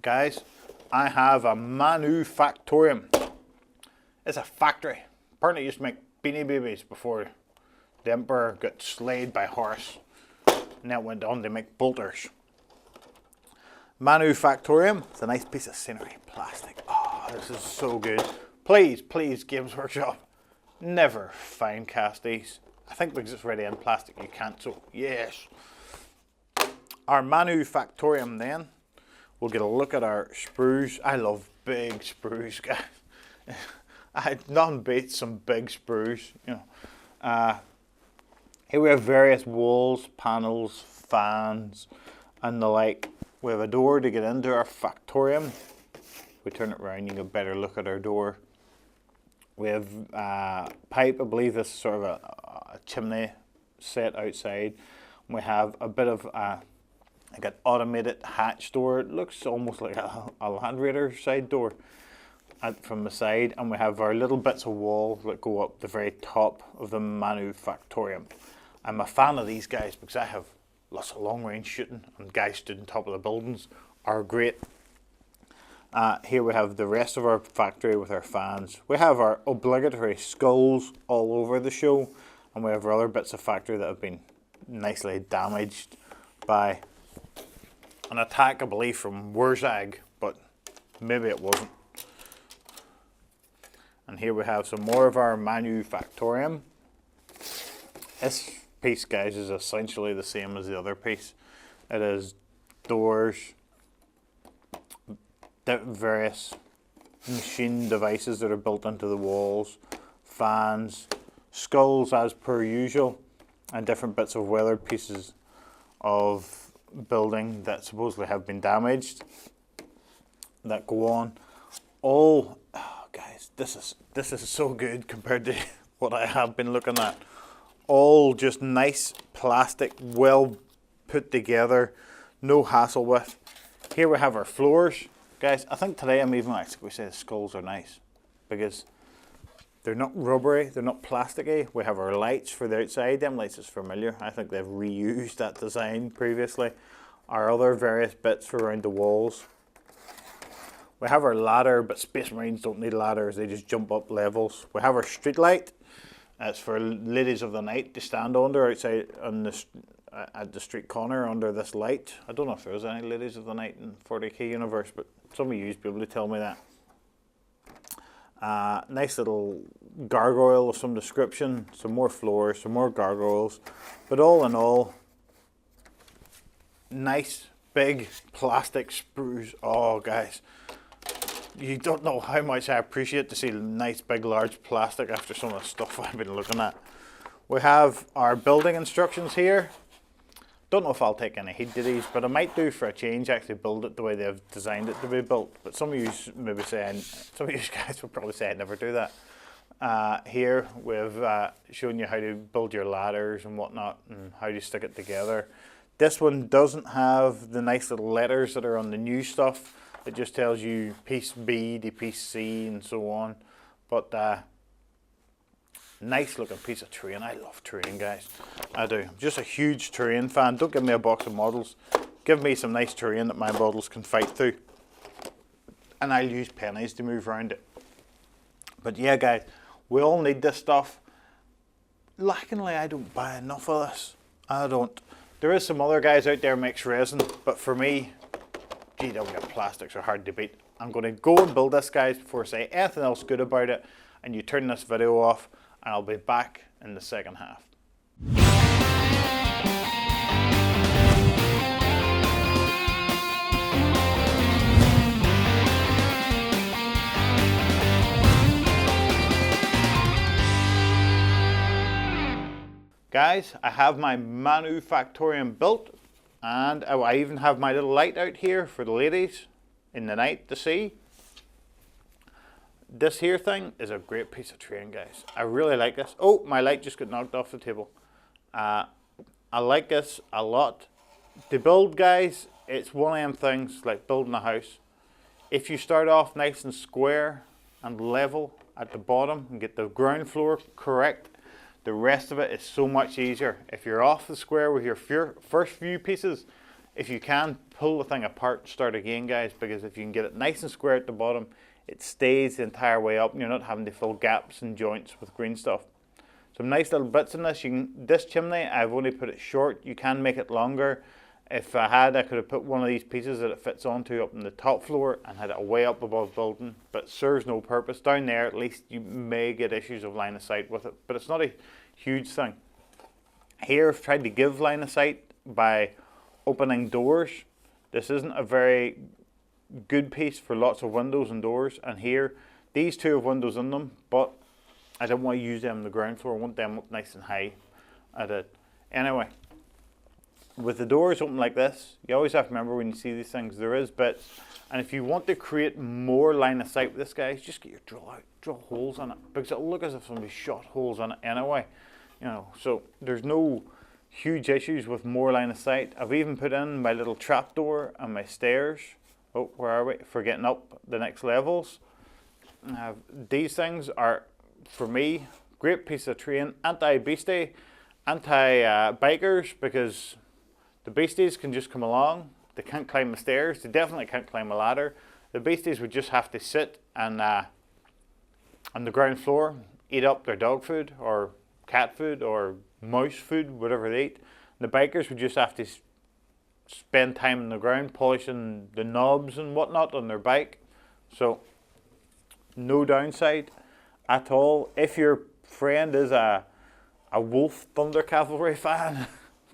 Guys, I have a Manufactorum. It's a factory. Apparently it used to make Beanie Babies before the Emperor got slayed by a horse. And then it went on to make bolters. Manufactorum. It's a nice piece of scenery. Plastic. Oh, this is so good. Please, please, Games Workshop, never fine cast these. I think because it's already in plastic you can't, so yes. Our Manufactorum then. We'll get a look at our sprues. I love big sprues, guys. Nothing beats some big sprues, you know. Here we have various walls, panels, fans, and the like. We have a door to get into our factorium. We turn it around, you get a better look at our door. We have pipe. I believe this is sort of a chimney set outside. We have a bit of like an automated hatch door. It looks almost like a Land Raider side door from the side. And we have our little bits of wall that go up the very top of the Manufactorum. I'm a fan of these guys because I have lots of long range shooting, and guys stood on top of the buildings are great. Here we have the rest of our factory with our fans. We have our obligatory skulls all over the show, and we have other bits of factory that have been nicely damaged by an attack, I believe, from Wurzag, but maybe it wasn't. And here we have some more of our Manufactorum. This piece, guys, is essentially the same as the other piece. It is doors, various machine devices that are built into the walls, fans, skulls as per usual, and different bits of weathered pieces of building that supposedly have been damaged that go on. All, oh guys, this is so good compared to what I have been looking at. All just nice plastic, well put together, no hassle with. Here we have our floors. Guys, I think today I'm even actually going to say the skulls are nice because they're not rubbery, they're not plasticky. We have our lights for the outside. Them lights is familiar. I think they've reused that design previously. Our other various bits for around the walls. We have our ladder, but Space Marines don't need ladders. They just jump up levels. We have our street light. It's for ladies of the night to stand under outside on the at the street corner under this light. I don't know if there's any ladies of the night in 40k universe, but some of you will be able to tell me that. Nice little gargoyle of some description, some more floors, some more gargoyles, but all in all, nice big plastic sprues. Oh guys, you don't know how much I appreciate to see nice big large plastic after some of the stuff I've been looking at. We have our building instructions here. Don't know if I'll take any heed to these, but I might do for a change actually build it the way they've designed it to be built. But some of you maybe saying, some of you guys will probably say I'd never do that. Here we've shown you how to build your ladders and whatnot and how you stick it together. This one doesn't have the nice little letters that are on the new stuff. It just tells you piece B to piece C and so on. But nice looking piece of terrain. I love terrain, guys. I do. I'm just a huge terrain fan. Don't give me a box of models. Give me some nice terrain that my models can fight through. And I'll use pennies to move around it. But yeah, guys, we all need this stuff. Lackingly, I don't buy enough of this. I don't. There is some other guys out there who makes resin, but for me, GW plastics are hard to beat. I'm going to go and build this, guys, before I say anything else good about it. And you turn this video off, and I'll be back in the second half. Guys, I have my Manufactorum built, and I even have my little light out here for the ladies in the night to see. This here thing is a great piece of terrain, guys. I really like this. Oh, my light just got knocked off the table. I like this a lot. To build, guys, it's one of them things like building a house. If you start off nice and square and level at the bottom and get the ground floor correct, the rest of it is so much easier. If you're off the square with your first few pieces, If you can, pull the thing apart, start again, guys, because if you can get it nice and square at the bottom, it stays the entire way up and you're not having to fill gaps and joints with green stuff. Some nice little bits in this. This chimney, I've only put it short. You can make it longer. If I had, I could have put one of these pieces that it fits onto up in the top floor and had it way up above building, but it serves no purpose. Down there, at least you may get issues of line of sight with it, but it's not a huge thing. Here, I've tried to give line of sight by opening doors. This isn't a very good piece for lots of windows and doors, and here, these two have windows in them, but I don't want to use them on the ground floor. I want them up nice and high at it. Anyway, with the doors open like this, you always have to remember when you see these things, there is bits. And if you want to create more line of sight with this, guys, just get your drill out, drill holes in it, because it'll look as if somebody shot holes in it anyway. You know, so there's no huge issues with more line of sight. I've even put in my little trap door and my stairs. Oh, where are we? For getting up the next levels. These things are, for me, great piece of terrain. Anti-beastie, anti-bikers, because the beasties can just come along. They can't climb the stairs. They definitely can't climb a ladder. The beasties would just have to sit and on the ground floor, eat up their dog food or cat food or mouse food, whatever they eat. The bikers would just have to spend time on the ground polishing the knobs and whatnot on their bike. So no downside at all. If your friend is a Wolf Thunder Cavalry fan,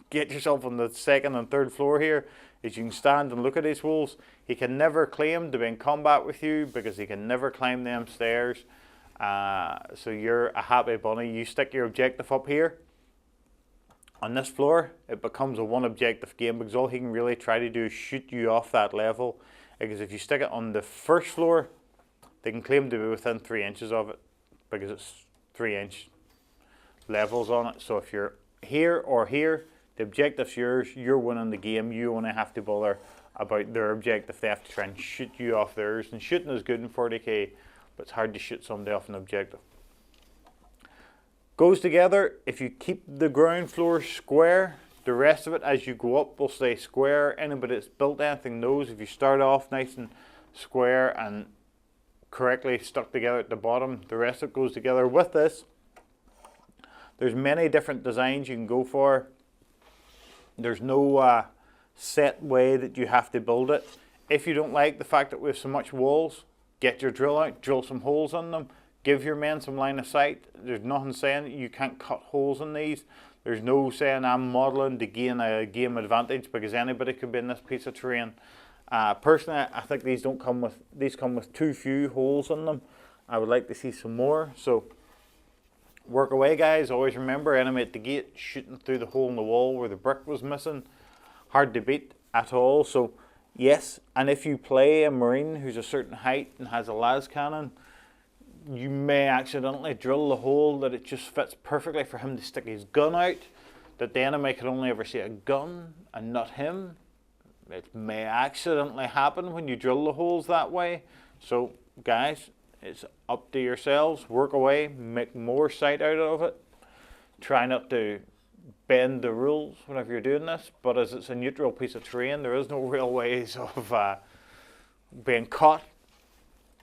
get yourself on the second and third floor here, as you can stand and look at these wolves. He can never claim to be in combat with you because he can never climb them stairs. So you're a happy bunny. You stick your objective up here on this floor, it becomes a one objective game, because all he can really try to do is shoot you off that level. Because if you stick it on the first floor, they can claim to be within 3 inches of it, because it's 3-inch levels on it. So if you're here or here, the objective's yours, you're winning the game. You only have to bother about their objective. They have to try and shoot you off theirs. And shooting is good in 40k, but it's hard to shoot somebody off an objective. Goes together. If you keep the ground floor square, the rest of it as you go up will stay square. Anybody that's built anything knows if you start off nice and square and correctly stuck together at the bottom, the rest of it goes together. With this, there's many different designs you can go for. There's no set way that you have to build it. If you don't like the fact that we have so much walls, get your drill out, drill some holes in them, give your men some line of sight. There's nothing saying that you can't cut holes in these. There's no saying I'm modelling to gain a game advantage, because anybody could be in this piece of terrain. Personally, I think these come with too few holes in them. I would like to see some more. So work away, guys. Always remember, enemy at the gate, shooting through the hole in the wall where the brick was missing. Hard to beat at all. So yes, and if you play a Marine who's a certain height and has a las cannon, you may accidentally drill the hole that it just fits perfectly for him to stick his gun out, that the enemy can only ever see a gun and not him. It may accidentally happen when you drill the holes that way. So guys, it's up to yourselves. Work away, make more sight out of it. Try not to bend the rules whenever you're doing this, but as it's a neutral piece of terrain, there is no real ways of being caught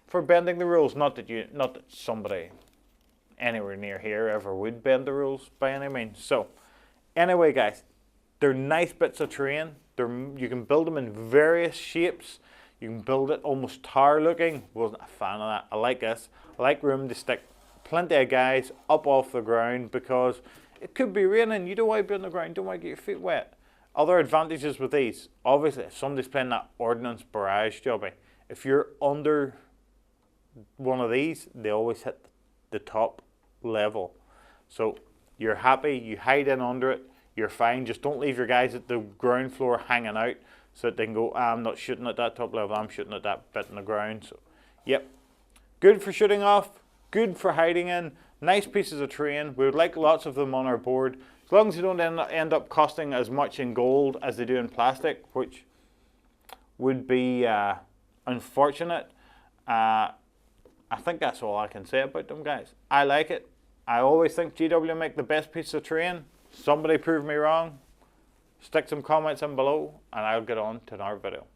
for bending the rules. Not that somebody anywhere near here ever would bend the rules by any means. So anyway, guys, they're nice bits of terrain. You can build them in various shapes. You can build it almost tower looking. Wasn't a fan of that. I like this. I like room to stick plenty of guys up off the ground, because it could be raining. You don't want to be on the ground. Don't want to get your feet wet. Other advantages with these, obviously, if somebody's playing that ordnance barrage jobby, if you're under one of these, they always hit the top level. So you're happy, you hide in under it, you're fine. Just don't leave your guys at the ground floor hanging out so that they can go, I'm not shooting at that top level, I'm shooting at that bit in the ground. So yep, good for shooting off, good for hiding in, nice pieces of terrain. We would like lots of them on our board, as long as they don't end up costing as much in gold as they do in plastic, which would be unfortunate. I think that's all I can say about them, guys. I like it. I always think GW make the best piece of terrain. Somebody prove me wrong. Stick some comments in below and I'll get on to another video.